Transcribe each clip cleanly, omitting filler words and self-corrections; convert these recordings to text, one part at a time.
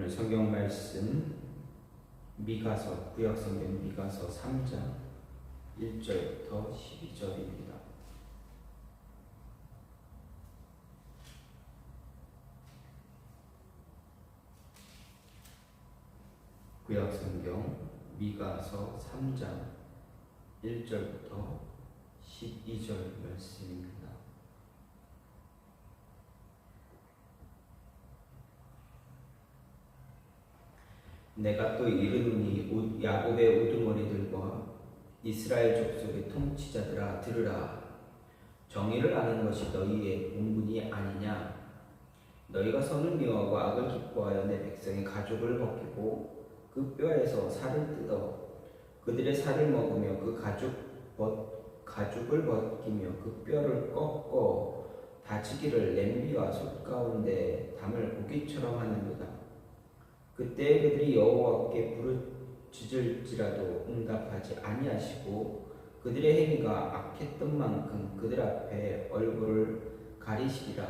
오늘 성경 말씀 미가서, 구약 성경 미가서 3장 1절부터 12절입니다. 구약 성경 미가서 3장 1절부터 12절 말씀입니다. 내가 또 이르노니 야곱의 우두머리들과 이스라엘 족속의 통치자들아 들으라. 정의를 아는 것이 너희의 본분이 아니냐. 너희가 선을 미워하고 악을 기뻐하여 내 백성의 가죽을 벗기고 그 뼈에서 살을 뜯어 그들의 살을 먹으며 그 가죽을 벗기며 그 뼈를 꺾어 다지기를 냄비와 솥 가운데 담을 고기처럼 하는도다. 그때 그들이 여호와께 부르짖을지라도 응답하지 아니하시고 그들의 행위가 악했던 만큼 그들 앞에 얼굴을 가리시리라.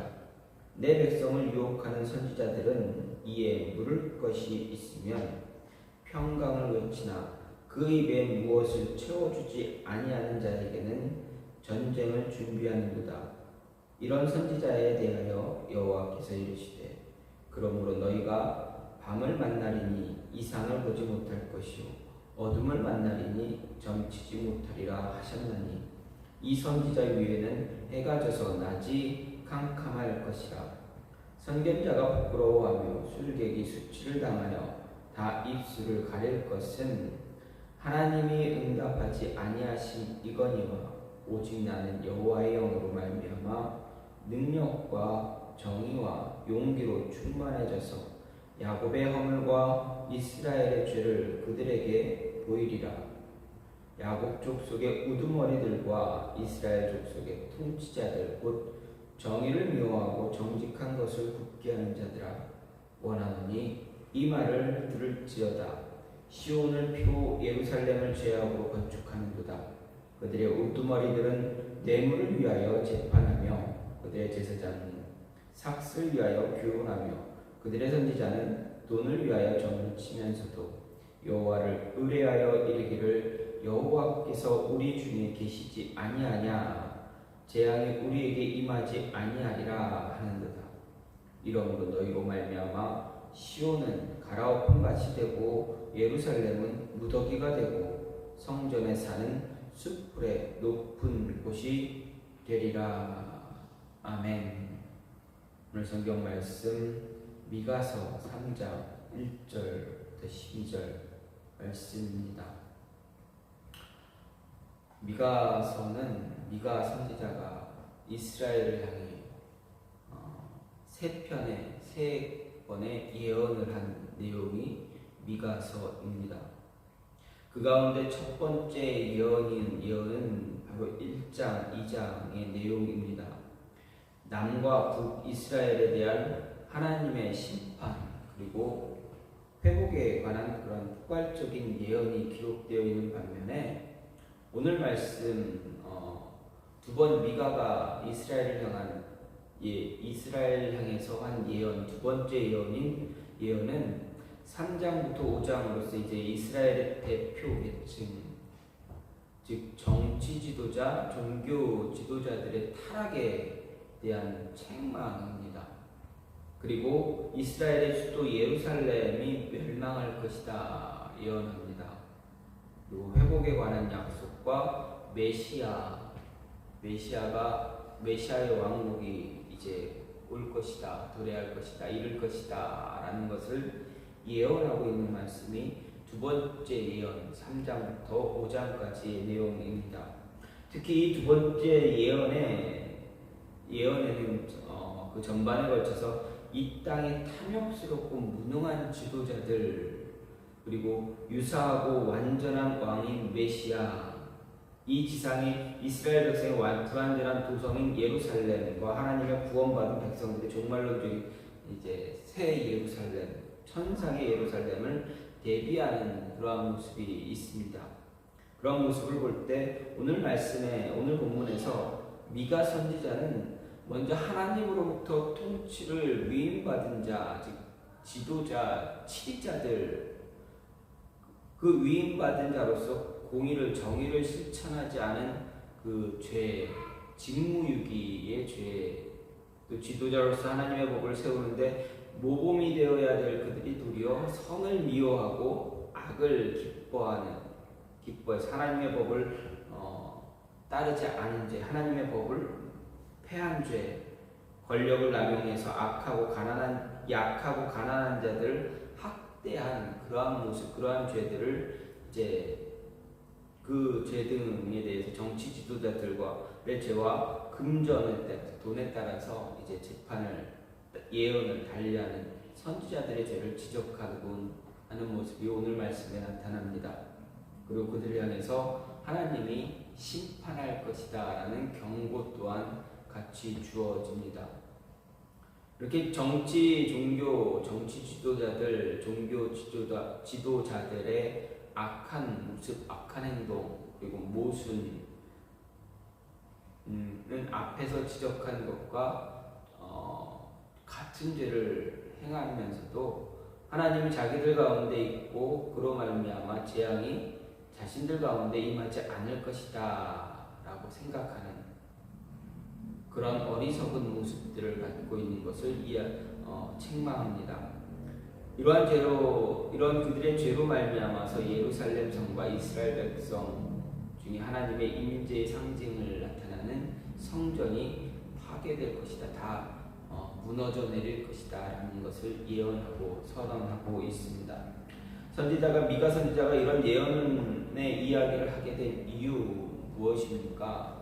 내 백성을 유혹하는 선지자들은 이에 물을 것이 있으면 평강을 외치나 그 입에 무엇을 채워주지 아니하는 자에게는 전쟁을 준비하는도다. 이런 선지자에 대하여 여호와께서 이르시되 그러므로 너희가 밤을 만나리니 이상을 보지 못할 것이요 어둠을 만나리니 점치지 못하리라 하셨나니 이 선지자 위에는 해가 져서 낮이 캄캄할 것이라. 선견자가 부끄러워하며 술객이 수치를 당하여 다 입술을 가릴 것은 하나님이 응답하지 아니하심이거니와 오직 나는 여호와의 영으로 말미암아 능력과 정의와 용기로 충만해져서 야곱의 허물과 이스라엘의 죄를 그들에게 보이리라. 야곱 족속의 우두머리들과 이스라엘 족속의 통치자들 곧 정의를 미워하고 정직한 것을 굽게 하는 자들아 원하노니 이 말을 들을지어다. 시온을 피고 예루살렘을 죄악으로 건축하는도다. 그들의 우두머리들은 뇌물을 위하여 재판하며 그들의 제사장은 삭슬 위하여 교훈하며 그들의 선지자는 돈을 위하여 점을 치면서도 여호와를 의뢰하여 이르기를 여호와께서 우리 중에 계시지 아니하냐. 재앙이 우리에게 임하지 아니하리라 하는도다. 이러므로 너희로 말미암아 시온은 갈아엎은 밭이 되고 예루살렘은 무더기가 되고 성전에 사는 숯불의 높은 곳이 되리라. 아멘. 오늘 성경 말씀 미가서 3장 1절부터 12절 말씀입니다. 미가서는 미가 선지자가 이스라엘을 향해 세 번의 예언을 한 내용이 미가서입니다. 그 가운데 첫 번째 예언은 바로 1장, 2장의 내용입니다. 남과 북 이스라엘에 대한 하나님의 심판 그리고 회복에 관한 그런 포괄적인 예언이 기록되어 있는 반면에 오늘 말씀 두 번 미가가 이스라엘을 향해서 한 예언 두 번째 예언은 3장부터 5장으로서 이제 이스라엘의 대표 계층 즉 정치 지도자, 종교 지도자들의 타락에 대한 책망입니다. 그리고 이스라엘의 수도 예루살렘이 멸망할 것이다 예언합니다. 그리고 회복에 관한 약속과 메시아의 왕국이 이제 올 것이다, 도래할 것이다, 이룰 것이다 라는 것을 예언하고 있는 말씀이 두 번째 예언 3장부터 5장까지의 내용입니다. 특히 이 두 번째 예언에는 그 전반에 걸쳐서 이 땅의 탐욕스럽고 무능한 지도자들 그리고 유사하고 완전한 왕인 메시아 이 지상에 이스라엘 백성의 불완전한 도성인 예루살렘과 하나님의 구원받은 백성들의 종말론적인 이제 새 예루살렘 천상의 예루살렘을 대비하는 그러한 모습이 있습니다. 그런 모습을 볼 때 오늘 본문에서 미가 선지자는 먼저 하나님으로부터 통치를 위임받은 자, 즉 지도자, 치리자들, 그 위임받은 자로서 공의를, 정의를 실천하지 않은 그 죄, 직무유기의 죄, 또 지도자로서 하나님의 법을 세우는데 모범이 되어야 될 그들이 도리어 선을 미워하고 악을 기뻐해서 하나님의 법을 따르지 않은 죄, 하나님의 법을 폐한 죄, 권력을 남용해서 약하고 가난한 자들 학대한 그러한 모습, 그러한 죄들을 이제 그 죄 등에 대해서 정치 지도자들과의 죄와 금전의 돈에 따라서 이제 재판을, 예언을 달리하는 선지자들의 죄를 지적하는 모습이 오늘 말씀에 나타납니다. 그리고 그들을 향해서 하나님이 심판할 것이다 라는 경고 또한 같이 주어집니다. 이렇게 정치 지도자들, 종교 지도자들의 악한 모습, 악한 행동, 그리고 모순은 앞에서 지적한 것과 같은 죄를 행하면서도 하나님이 자기들 가운데 있고 그로 말미암아 재앙이 자신들 가운데 임하지 않을 것이다 라고 생각하는 그런 어리석은 모습들을 갖고 있는 것을 책망합니다. 이런 그들의 죄로 말미암아서 예루살렘 성과 이스라엘 백성 중에 하나님의 임재의 상징을 나타나는 성전이 파괴될 것이다. 다 무너져 내릴 것이다 라는 것을 예언하고 선언하고 있습니다. 미가 선지자가 이런 예언의 이야기를 하게 된 이유 무엇입니까?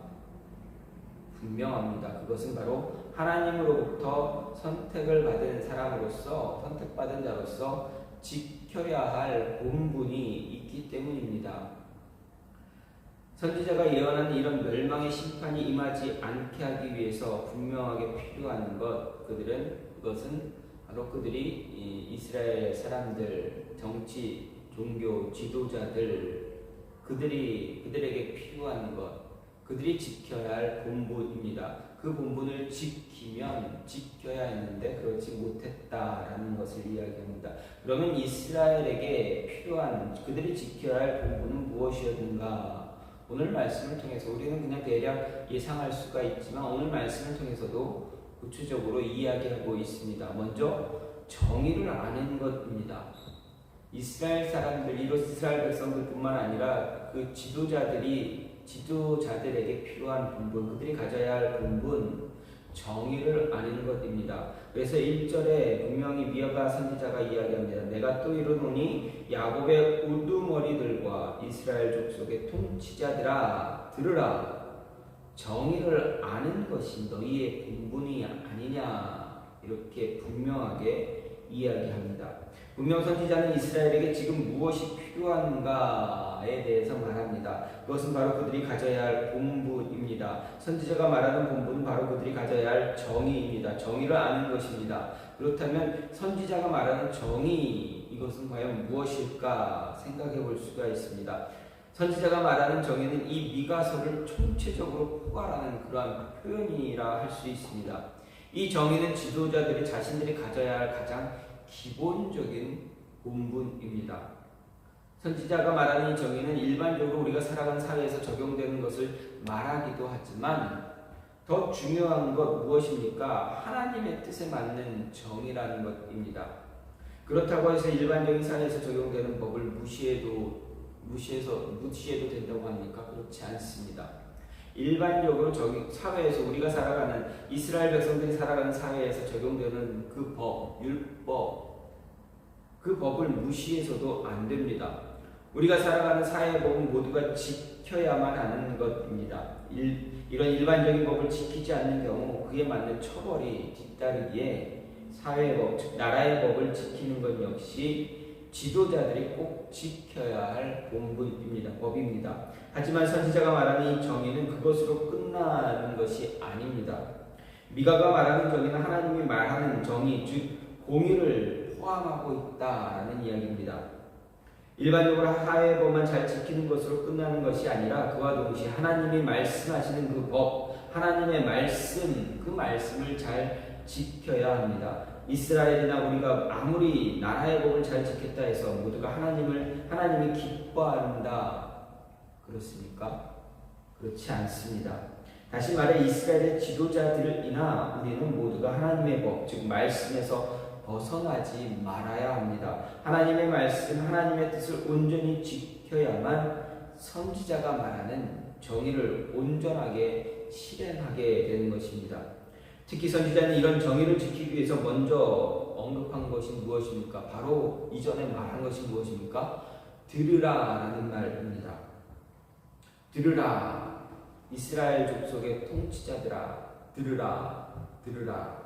분명합니다. 그것은 바로 하나님으로부터 선택받은 자로서 지켜야 할 본분이 있기 때문입니다. 선지자가 예언하는 이런 멸망의 심판이 임하지 않게 하기 위해서 분명하게 필요한 그것은 바로 그들이 이스라엘 사람들, 정치, 종교, 지도자들, 그들에게 필요한 것, 그들이 지켜야 할 본분입니다. 그 본분을 지켜야 했는데 그렇지 못했다라는 것을 이야기합니다. 그러면 이스라엘에게 필요한 그들이 지켜야 할 본분은 무엇이었는가? 오늘 말씀을 통해서 우리는 그냥 대략 예상할 수가 있지만 오늘 말씀을 통해서도 구체적으로 이야기하고 있습니다. 먼저 정의를 아는 것입니다. 이스라엘 백성들뿐만 아니라 그 지도자들에게 필요한 본분, 그들이 가져야 할 본분, 정의를 아는 것입니다. 그래서 1절에 분명히 미가 선지자가 이야기합니다. 내가 또 이르노니 야곱의 우두머리들과 이스라엘 족속의 통치자들아 들으라. 정의를 아는 것이 너희의 본분이 아니냐, 이렇게 분명하게 이야기합니다. 분명 선지자는 이스라엘에게 지금 무엇이 필요한가에 대해서 말합니다. 그것은 바로 그들이 가져야 할 본분입니다. 선지자가 말하는 본분은 바로 그들이 가져야 할 정의입니다. 정의를 아는 것입니다. 그렇다면 선지자가 말하는 정의, 이것은 과연 무엇일까 생각해 볼 수가 있습니다. 선지자가 말하는 정의는 이 미가서를 총체적으로 포괄하는 그러한 표현이라 할 수 있습니다. 이 정의는 지도자들이 자신들이 가져야 할 가장 기본적인 본분입니다. 선지자가 말하는 이 정의는 일반적으로 우리가 살아가는 사회에서 적용되는 것을 말하기도 하지만 더 중요한 것 무엇입니까? 하나님의 뜻에 맞는 정의라는 것입니다. 그렇다고 해서 일반적인 사회에서 적용되는 법을 무시해도 된다고 합니까? 그렇지 않습니다. 일반적으로 사회에서 우리가 살아가는 이스라엘 백성들이 살아가는 사회에서 적용되는 그 법, 율법, 그 법을 무시해서도 안 됩니다. 우리가 살아가는 사회의 법은 모두가 지켜야만 하는 것입니다. 이런 일반적인 법을 지키지 않는 경우 그에 맞는 처벌이 뒤따르기에 사회의 법, 즉 나라의 법을 지키는 것 역시 지도자들이 꼭 지켜야 할 법입니다. 하지만 선지자가 말하는 이 정의는 그것으로 끝나는 것이 아닙니다. 미가가 말하는 정의는 하나님이 말하는 정의, 즉 공의를 포함하고 있다라는 이야기입니다. 일반적으로 사회의 법만 잘 지키는 것으로 끝나는 것이 아니라 그와 동시에 하나님이 말씀하시는 그 법, 하나님의 말씀, 그 말씀을 잘 지켜야 합니다. 이스라엘이나 우리가 아무리 나라의 법을 잘 지켰다 해서 모두가 하나님이 기뻐한다 그렇습니까? 그렇지 않습니다. 다시 말해 이스라엘의 지도자들이나 우리는 모두가 하나님의 법, 즉 말씀에서 벗어나지 말아야 합니다. 하나님의 말씀, 하나님의 뜻을 온전히 지켜야만 선지자가 말하는 정의를 온전하게 실행하게 되는 것입니다. 특히 선지자는 이런 정의를 지키기 위해서 먼저 언급한 것이 무엇입니까? 바로 이전에 말한 것이 무엇입니까? 들으라라는 말입니다. 들으라. 이스라엘 족속의 통치자들아, 들으라, 들으라.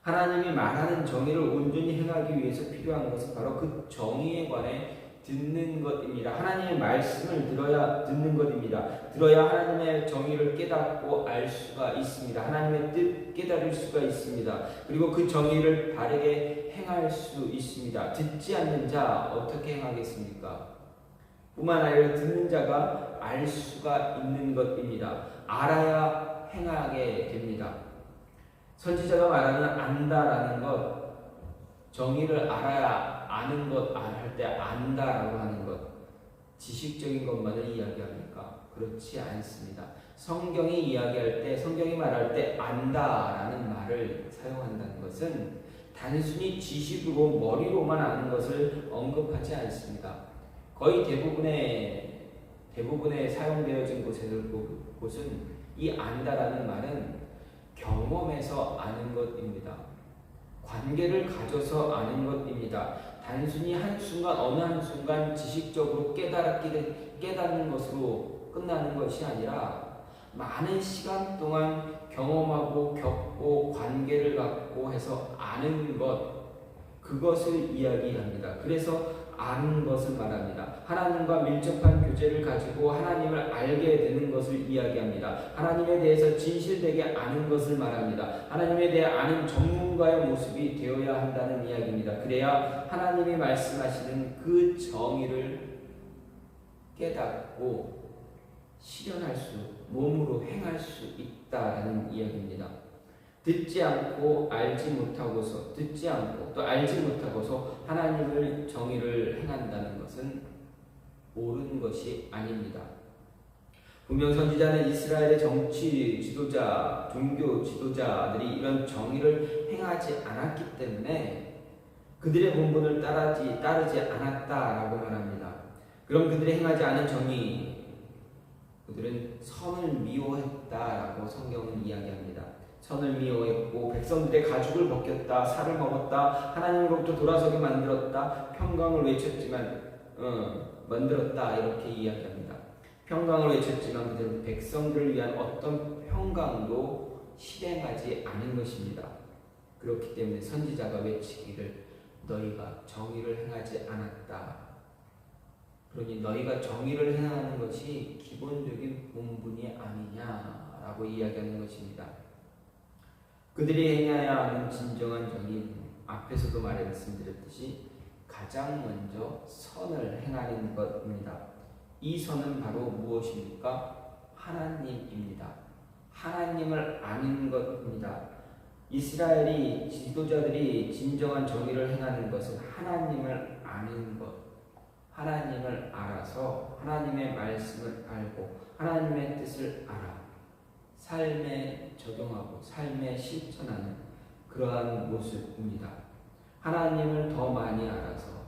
하나님이 말하는 정의를 온전히 행하기 위해서 필요한 것은 바로 그 정의에 관해 듣는 것입니다. 하나님의 말씀을 들어야 듣는 것입니다. 들어야 하나님의 정의를 깨닫고 알 수가 있습니다. 하나님의 뜻 깨달을 수가 있습니다. 그리고 그 정의를 바르게 행할 수 있습니다. 듣지 않는 자 어떻게 행하겠습니까? 뿐만 아니라 듣는 자가 알 수가 있는 것입니다. 알아야 행하게 됩니다. 선지자가 말하는 안다라는 것, 정의를 알아야 아는 것, 할 때 안다라고 하는 것, 지식적인 것만을 이야기합니까? 그렇지 않습니다. 성경이 이야기할 때, 성경이 말할 때 안다라는 말을 사용한다는 것은 단순히 지식으로 머리로만 아는 것을 언급하지 않습니다. 거의 대부분의 사용되어진 곳은 이 안다라는 말은 경험에서 아는 것입니다. 관계를 가져서 아는 것입니다. 단순히 어느 한순간 지식적으로 깨닫는 것으로 끝나는 것이 아니라 많은 시간 동안 경험하고 겪고 관계를 갖고 해서 아는 것, 그것을 이야기합니다. 그래서 아는 것을 말합니다. 하나님과 밀접한 교제를 가지고 하나님을 알게 되는 것을 이야기합니다. 하나님에 대해서 진실되게 아는 것을 말합니다. 하나님에 대해 아는 전문가의 모습이 되어야 한다는 이야기입니다. 그래야 하나님이 말씀하시는 그 정의를 깨닫고 실현할 수, 몸으로 행할 수 있다라는 이야기입니다. 듣지 않고 알지 못하고서 또 알지 못하고서 하나님의 정의를 행한다는 것은 옳은 것이 아닙니다. 분명 선지자는 이스라엘의 정치 지도자, 종교 지도자들이 이런 정의를 행하지 않았기 때문에 그들의 본분을 따르지 않았다라고 말합니다. 그럼 그들이 행하지 않은 정의, 그들은 선을 미워했다라고 성경은 이야기합니다. 선을 미워했고 백성들의 가죽을 벗겼다, 살을 먹었다, 하나님으로부터 돌아서게 만들었다, 평강을 외쳤지만 만들었다 이렇게 이야기합니다. 평강을 외쳤지만 그들은 백성들을 위한 어떤 평강도 실행하지 않은 것입니다. 그렇기 때문에 선지자가 외치기를 너희가 정의를 행하지 않았다. 그러니 너희가 정의를 행하는 것이 기본적인 본분이 아니냐라고 이야기하는 것입니다. 그들이 행해야 하는 진정한 정의는 앞에서도 말씀드렸듯이 가장 먼저 선을 행하는 것입니다. 이 선은 바로 무엇입니까? 하나님입니다. 하나님을 아는 것입니다. 이스라엘이 지도자들이 진정한 정의를 행하는 것은 하나님을 아는 것, 하나님을 알아서 하나님의 말씀을 알고 하나님의 뜻을 알아 삶에 적용하고 삶에 실천하는 그러한 모습입니다. 하나님을 더 많이 알아서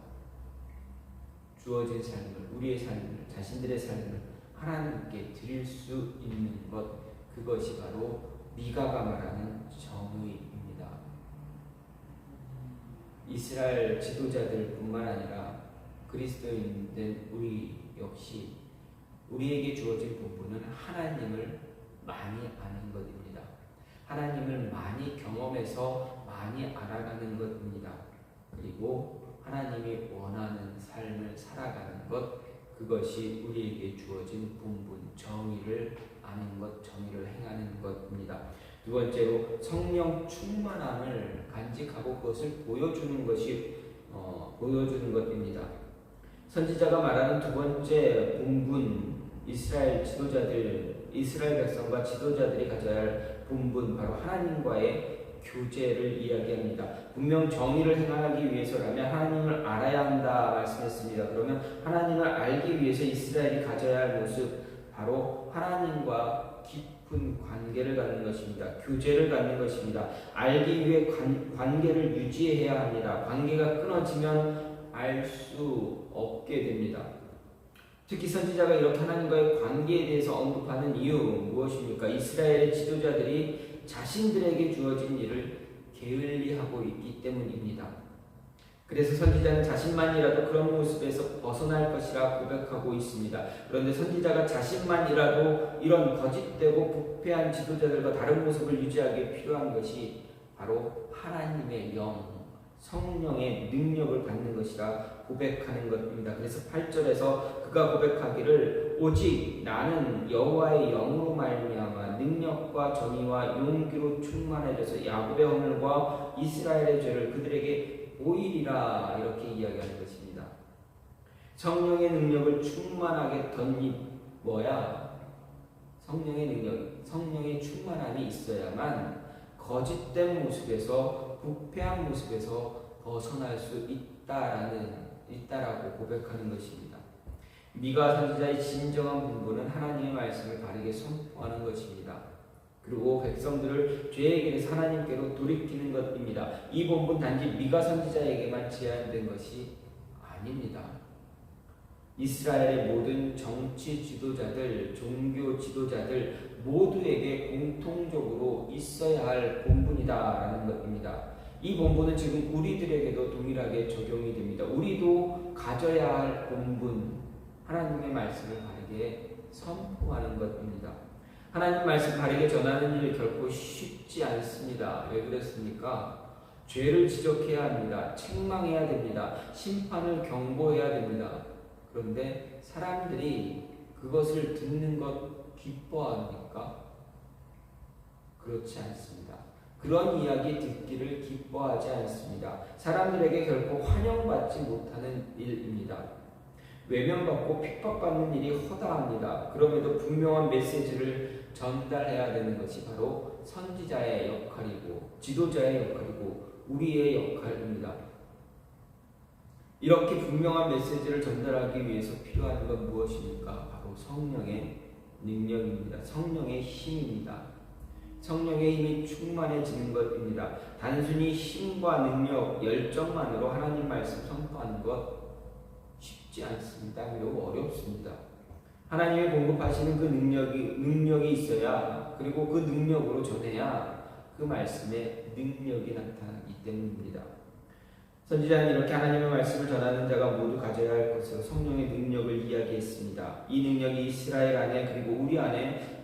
주어진 삶을, 우리의 삶을, 자신들의 삶을 하나님께 드릴 수 있는 것, 그것이 바로 미가가 말하는 정의입니다. 이스라엘 지도자들뿐만 아니라 그리스도인된 우리 역시 우리에게 주어진 본분은 하나님을 많이 아는 것입니다. 하나님을 많이 경험해서 많이 알아가는 것입니다. 그리고 하나님이 원하는 삶을 살아가는 것, 그것이 우리에게 주어진 본분, 정의를 아는 것, 정의를 행하는 것입니다. 두 번째로 성령 충만함을 간직하고 그것을 보여주는 것입니다. 선지자가 말하는 두 번째 본분, 이스라엘 백성과 지도자들이 가져야 할 본분, 바로 하나님과의 교제를 이야기합니다. 분명 정의를 행하기 위해서라면 하나님을 알아야 한다 말씀했습니다. 그러면 하나님을 알기 위해서 이스라엘이 가져야 할 모습, 바로 하나님과 깊은 관계를 갖는 것입니다. 교제를 갖는 것입니다. 알기 위해 관계를 유지해야 합니다. 관계가 끊어지면 알 수 없게 됩니다. 특히 선지자가 이렇게 하나님과의 관계에 대해서 언급하는 이유 무엇입니까? 이스라엘의 지도자들이 자신들에게 주어진 일을 게을리하고 있기 때문입니다. 그래서 선지자는 자신만이라도 그런 모습에서 벗어날 것이라 고백하고 있습니다. 그런데 선지자가 자신만이라도 이런 거짓되고 부패한 지도자들과 다른 모습을 유지하기에 필요한 것이 바로 하나님의 영, 성령의 능력을 받는 것이라 고백하는 것입니다. 그래서 8절에서 그가 고백하기를 오직 나는 여호와의 영으로 말미암아 능력과 정의와 용기로 충만해져서 야곱의 허물과 이스라엘의 죄를 그들에게 보이리라, 이렇게 이야기하는 것입니다. 성령의 능력을 충만하게 덧입어야 성령의 능력, 성령의 충만함이 있어야만 거짓된 모습에서, 부패한 모습에서 벗어날 수 있다라고 고백하는 것입니다. 미가 선지자의 진정한 본분은 하나님의 말씀을 바르게 선포하는 것입니다. 그리고 백성들을 죄의 길에서 하나님께로 돌이키는 것입니다. 이 본분 단지 미가 선지자에게만 제한된 것이 아닙니다. 이스라엘의 모든 정치 지도자들, 종교 지도자들 모두에게 공통적으로 있어야 할 본분이다라는 것입니다. 이 본분은 지금 우리들에게도 동일하게 적용이 됩니다. 우리도 가져야 할 본분, 하나님의 말씀을 바르게 선포하는 것입니다. 하나님 말씀 바르게 전하는 일이 결코 쉽지 않습니다. 왜 그렇습니까? 죄를 지적해야 합니다. 책망해야 됩니다. 심판을 경고해야 됩니다. 그런데 사람들이 그것을 듣는 것 기뻐합니까? 그렇지 않습니다. 그런 이야기 듣기를 기뻐하지 않습니다. 사람들에게 결코 환영받지 못하는 일입니다. 외면받고 핍박받는 일이 허다합니다. 그럼에도 분명한 메시지를 전달해야 되는 것이 바로 선지자의 역할이고 지도자의 역할이고 우리의 역할입니다. 이렇게 분명한 메시지를 전달하기 위해서 필요한 건 무엇입니까? 바로 성령의 능력입니다. 성령의 힘입니다. 성령의 힘이 충만해지는 것입니다. 단순히 힘과 능력, 열정만으로 하나님 말씀 선포하는 것 쉽지 않습니다. 매우 어렵습니다. 하나님이 공급하시는 그 능력이 있어야, 그리고 그 능력으로 전해야 그 말씀의 능력이 나타나기 때문입니다. 선지자는 이렇게 하나님의 말씀을 전하는 자가 모두 가져야 할 것으로 성령의 능력을 이야기했습니다. 이 능력이 이스라엘 안에 그리고 우리 안에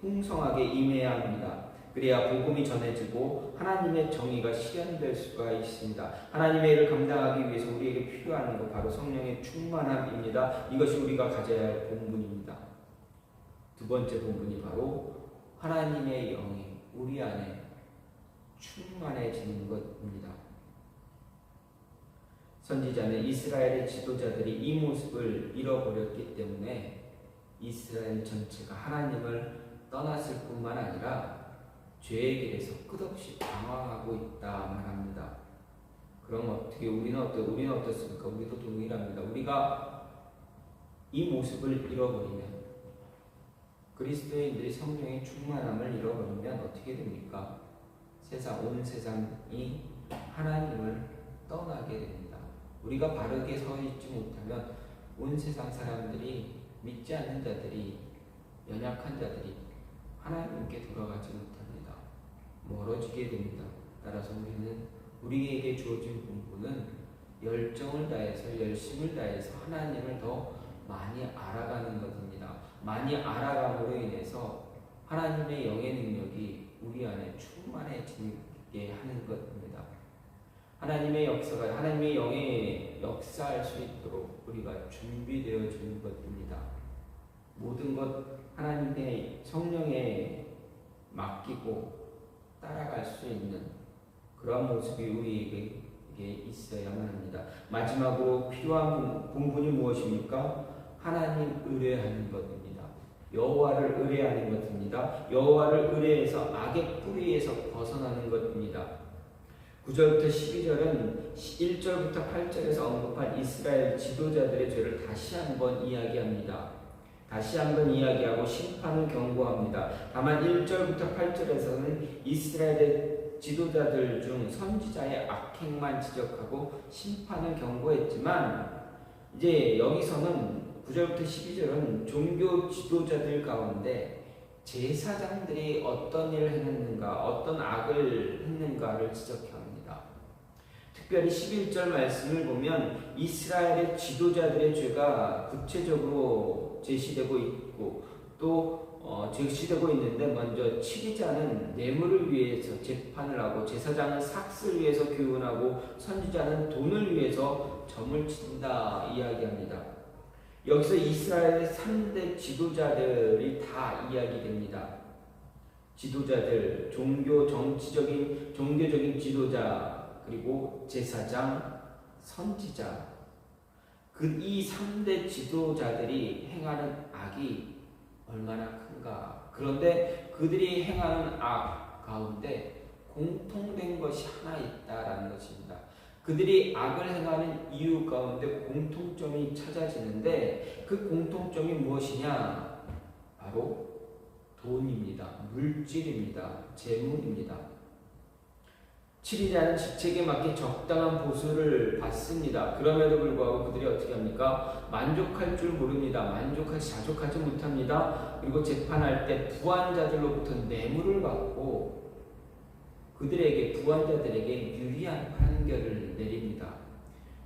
풍성하게 임해야 합니다. 그래야 복음이 전해지고 하나님의 정의가 실현될 수가 있습니다. 하나님의 일을 감당하기 위해서 우리에게 필요한 것 바로 성령의 충만함입니다. 이것이 우리가 가져야 할 본분입니다. 두 번째 본분이 바로 하나님의 영이 우리 안에 충만해지는 것입니다. 선지자는 이스라엘의 지도자들이 이 모습을 잃어버렸기 때문에 이스라엘 전체가 하나님을 떠났을 뿐만 아니라 죄의 길에서 끝없이 방황하고 있다 말합니다. 그럼 어떻게 우리는 어떻습니까? 우리도 동일합니다. 우리가 이 모습을 잃어버리면, 그리스도인들이 성령의 충만함을 잃어버리면 어떻게 됩니까? 온 세상이 하나님을 떠나게 됩니다. 우리가 바르게 서 있지 못하면 온 세상 사람들이, 믿지 않는 자들이, 연약한 자들이 하나님께 돌아가지 못합니다. 멀어지게 됩니다. 따라서 우리에게 주어진 본분은 열정을 다해서, 열심을 다해서 하나님을 더 많이 알아가는 것입니다. 많이 알아감으로 인해서 하나님의 영의 능력이 우리 안에 충만해지게 하는 것입니다. 하나님의 역사가, 하나님의 영에 역사할 수 있도록 우리가 준비되어지는 것입니다. 모든 것 하나님의 성령에 맡기고 따라갈 수 있는 그런 모습이 우리에게 있어야만 합니다. 마지막으로 필요한 본분이 무엇입니까? 하나님 의뢰하는 것입니다. 여호와를 의뢰하는 것입니다. 여호와를 의뢰해서 악의 뿌리에서 벗어나는 것입니다. 9절부터 12절은 1절부터 8절에서 언급한 이스라엘 지도자들의 죄를 다시 한번 이야기합니다. 다시 한번 이야기하고 심판을 경고합니다. 다만 1절부터 8절에서는 이스라엘의 지도자들 중 선지자의 악행만 지적하고 심판을 경고했지만, 이제 여기서는 9절부터 12절은 종교 지도자들 가운데 제사장들이 어떤 일을 했는가, 어떤 악을 했는가를 지적합니다. 특별히 11절 말씀을 보면 이스라엘의 지도자들의 죄가 구체적으로 제시되고 있고 또 제시되고 있는데, 먼저 치리자는 뇌물을 위해서 재판을 하고, 제사장은 삭슬을 위해서 교훈하고, 선지자는 돈을 위해서 점을 친다 이야기합니다. 여기서 이스라엘의 3대 지도자들이 다 이야기됩니다. 지도자들, 종교적인 지도자, 그리고 제사장, 선지자. 이 3대 지도자들이 행하는 악이 얼마나 큰가. 그런데 그들이 행하는 악 가운데 공통된 것이 하나 있다라는 것입니다. 그들이 악을 행하는 이유 가운데 공통점이 찾아지는데, 그 공통점이 무엇이냐? 바로 돈입니다. 물질입니다. 재물입니다. 치리자는 직책에 맞게 적당한 보수를 받습니다. 그럼에도 불구하고 그들이 어떻게 합니까? 만족할 줄 모릅니다. 자족하지 못합니다. 그리고 재판할 때 부한자들로부터 뇌물을 받고 부한자들에게 유리한 판결을 내립니다.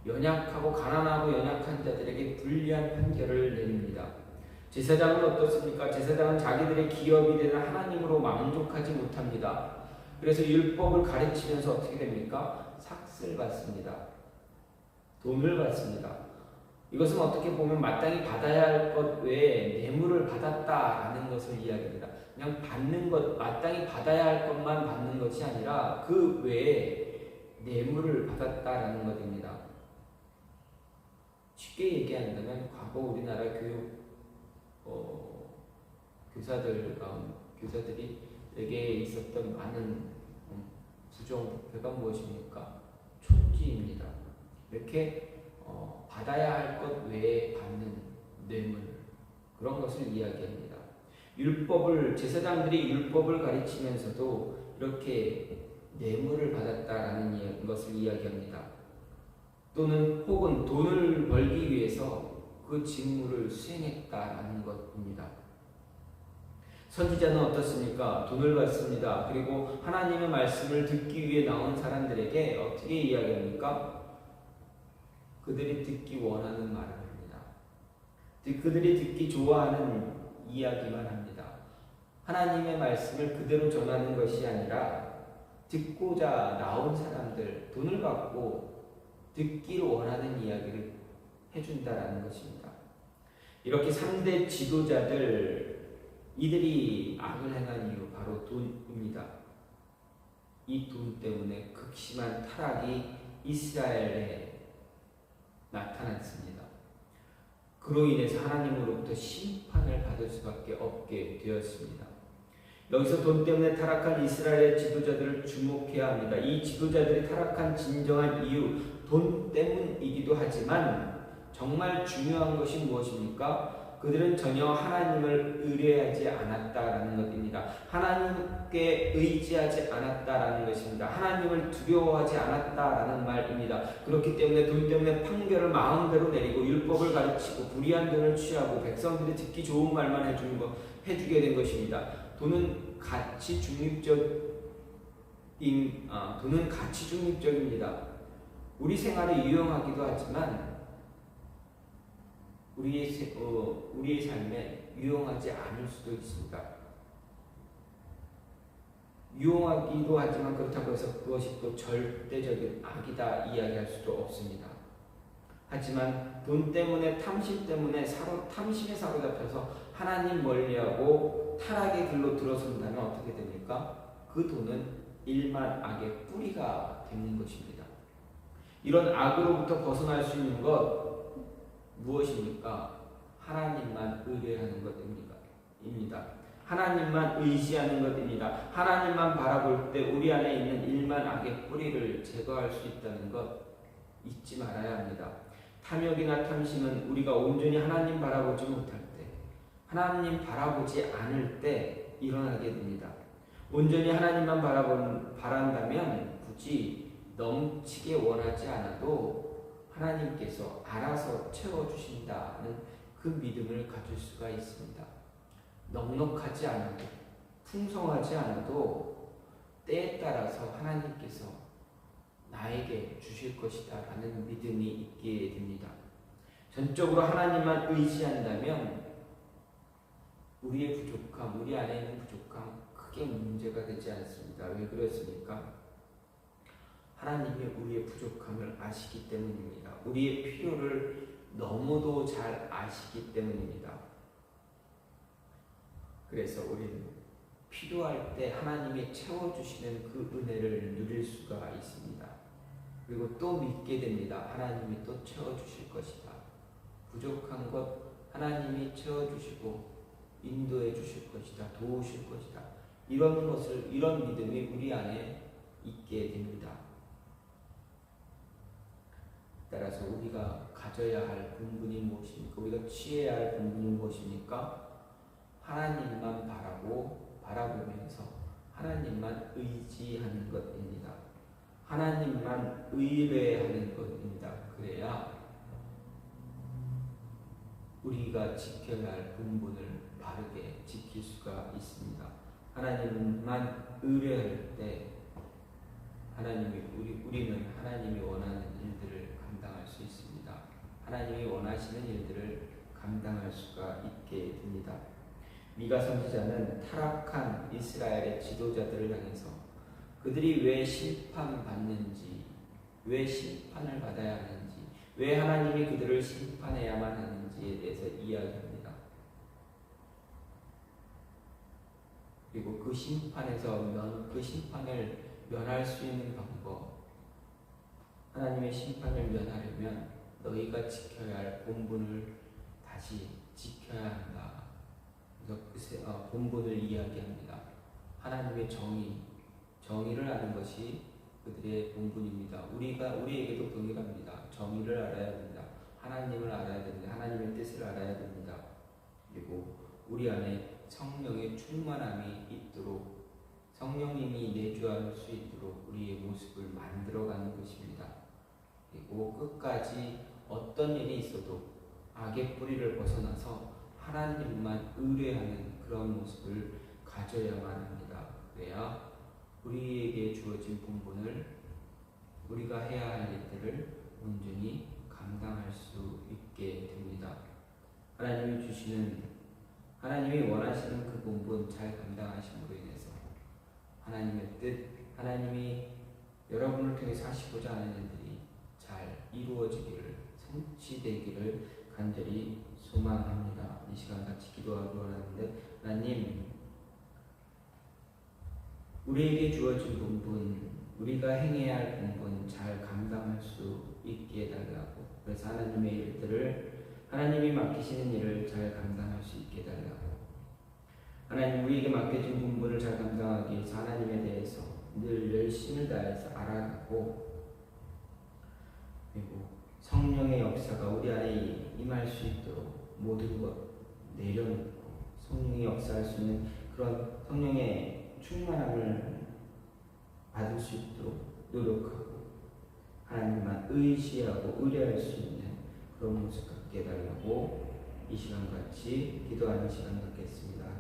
연약하고 가난하고 연약한 자들에게 불리한 판결을 내립니다. 제사장은 어떻습니까? 제사장은 자기들의 기업이 되는 하나님으로 만족하지 못합니다. 그래서 율법을 가르치면서 어떻게 됩니까? 삭슬 받습니다. 돈을 받습니다. 이것은 어떻게 보면 마땅히 받아야 할 것 외에 뇌물을 받았다라는 것을 이야기합니다. 그냥 받는 것, 마땅히 받아야 할 것만 받는 것이 아니라 그 외에 뇌물을 받았다라는 것입니다. 쉽게 얘기한다면 과거 우리나라 교사들에게 있었던 많은 부정부패가 무엇입니까? 촌지입니다. 이렇게 받아야 할 것 외에 받는 뇌물, 그런 것을 이야기합니다. 제사장들이 율법을 가르치면서도 이렇게 뇌물을 받았다라는 것을 이야기합니다. 혹은 돈을 벌기 위해서 그 직무를 수행했다라는 것입니다. 선지자는 어떻습니까? 돈을 받습니다. 그리고 하나님의 말씀을 듣기 위해 나온 사람들에게 어떻게 이야기합니까? 그들이 듣기 원하는 말을 합니다. 그들이 듣기 좋아하는 이야기만 합니다. 하나님의 말씀을 그대로 전하는 것이 아니라 듣고자 나온 사람들, 돈을 받고 듣기를 원하는 이야기를 해준다라는 것입니다. 이렇게 3대 지도자들, 이들이 악을 행한 이유 바로 돈입니다. 이 돈 때문에 극심한 타락이 이스라엘에 나타났습니다. 그로 인해서 하나님으로부터 심판을 받을 수밖에 없게 되었습니다. 여기서 돈 때문에 타락한 이스라엘의 지도자들을 주목해야 합니다. 이 지도자들이 타락한 진정한 이유, 돈 때문이기도 하지만 정말 중요한 것이 무엇입니까? 그들은 전혀 하나님을 의뢰하지 않았다라는 것입니다. 하나님께 의지하지 않았다라는 것입니다. 하나님을 두려워하지 않았다라는 말입니다. 그렇기 때문에 돈 때문에 판결을 마음대로 내리고 율법을 가르치고 불의한 돈을 취하고 백성들이 듣기 좋은 말만 해주게 된 것입니다. 돈은 가치 중립적입니다. 우리 생활에 유용하기도 하지만 우리의 삶에 유용하지 않을 수도 있습니다. 유용하기도 하지만 그렇다고 해서 그것이 또 절대적인 악이다 이야기할 수도 없습니다. 하지만 돈 때문에, 탐심 때문에 탐심에 사로잡혀서 하나님 멀리하고 타락의 길로 들어선다면 어떻게 됩니까? 그 돈은 일만 악의 뿌리가 되는 것입니다. 이런 악으로부터 벗어날 수 있는 것 무엇입니까? 하나님만 의뢰하는 것입니다. 하나님만 의지하는 것입니다. 하나님만 바라볼 때 우리 안에 있는 일만 악의 뿌리를 제거할 수 있다는 것 잊지 말아야 합니다. 탐욕이나 탐심은 우리가 온전히 하나님 바라보지 못할 때, 하나님 바라보지 않을 때 일어나게 됩니다. 온전히 하나님만 바란다면 굳이 넘치게 원하지 않아도 하나님께서 알아서 채워주신다는 그 믿음을 가질 수가 있습니다. 넉넉하지 않아도, 풍성하지 않아도 때에 따라서 하나님께서 나에게 주실 것이다 라는 믿음이 있게 됩니다. 전적으로 하나님만 의지한다면 우리의 부족함, 우리 안에 있는 부족함 크게 문제가 되지 않습니다. 왜 그렇습니까? 하나님이 우리의 부족함을 아시기 때문입니다. 우리의 필요를 너무도 잘 아시기 때문입니다. 그래서 우리는 필요할 때 하나님이 채워주시는 그 은혜를 누릴 수가 있습니다. 그리고 또 믿게 됩니다. 하나님이 또 채워주실 것이다. 부족한 것 하나님이 채워주시고 인도해 주실 것이다. 도우실 것이다. 이런 믿음이 우리 안에 있게 됩니다. 따라서 우리가 가져야 할 본분이 무엇입니까? 우리가 취해야 할 본분이 무엇입니까? 하나님만 바라보면서 하나님만 의지하는 것입니다. 하나님만 의뢰하는 것입니다. 그래야 우리가 지켜야 할 본분을 바르게 지킬 수가 있습니다. 하나님만 의뢰할 때 우리는 하나님이 원하는 일들을 감당할 수 있습니다. 하나님이 원하시는 일들을 감당할 수가 있게 됩니다. 미가 선지자는 타락한 이스라엘의 지도자들을 향해서 그들이 왜 심판받는지, 왜 심판을 받아야 하는지, 왜 하나님이 그들을 심판해야만 하는지에 대해서 이야기합니다. 그리고 그 심판을 면할 수 있는 방법, 하나님의 심판을 면하려면 너희가 지켜야 할 본분을 다시 지켜야 한다. 그래서 본분을 이야기합니다. 하나님의 정의를 아는 것이 그들의 본분입니다. 우리에게도 동일합니다. 정의를 알아야 됩니다. 하나님을 알아야 됩니다. 하나님의 뜻을 알아야 됩니다. 그리고 우리 안에 성령의 충만함이 있도록, 성령님이 내주할 수 있도록 우리의 모습을 만들어가는 것입니다. 그리고 끝까지 어떤 일이 있어도 악의 뿌리를 벗어나서 하나님만 의뢰하는 그런 모습을 가져야만 합니다. 그래야 우리에게 주어진 본분을, 우리가 해야 할 일들을 온전히 감당할 수 있게 됩니다. 하나님이 원하시는 그 본분 잘 감당하심으로 인해서 하나님의 뜻, 하나님이 여러분을 통해서 하시고자 하는 일들이 잘 이루어지기를, 성취되기를 간절히 소망합니다. 이 시간 같이 기도하고 하는데, 하나님, 우리에게 주어진 본분, 우리가 행해야 할 본분 잘 감당할 수 있게 해달라고, 그래서 하나님의 일들을, 하나님이 맡기시는 일을 잘 감당할 수 있게 해달라고, 하나님 우리에게 맡겨진 본분을 잘 감당하기 위해서 하나님에 대해서 늘 열심을 다해서 알아가고, 그리고 성령의 역사가 우리 안에 임할 수 있도록 모든 것 내려놓고 성령이 역사할 수 있는 그런 성령의 충만함을 받을 수 있도록 노력하고 하나님만 의지하고 의뢰할 수 있는 그런 모습 갖게 해달라고 이 시간 같이 기도하는 시간 갖겠습니다.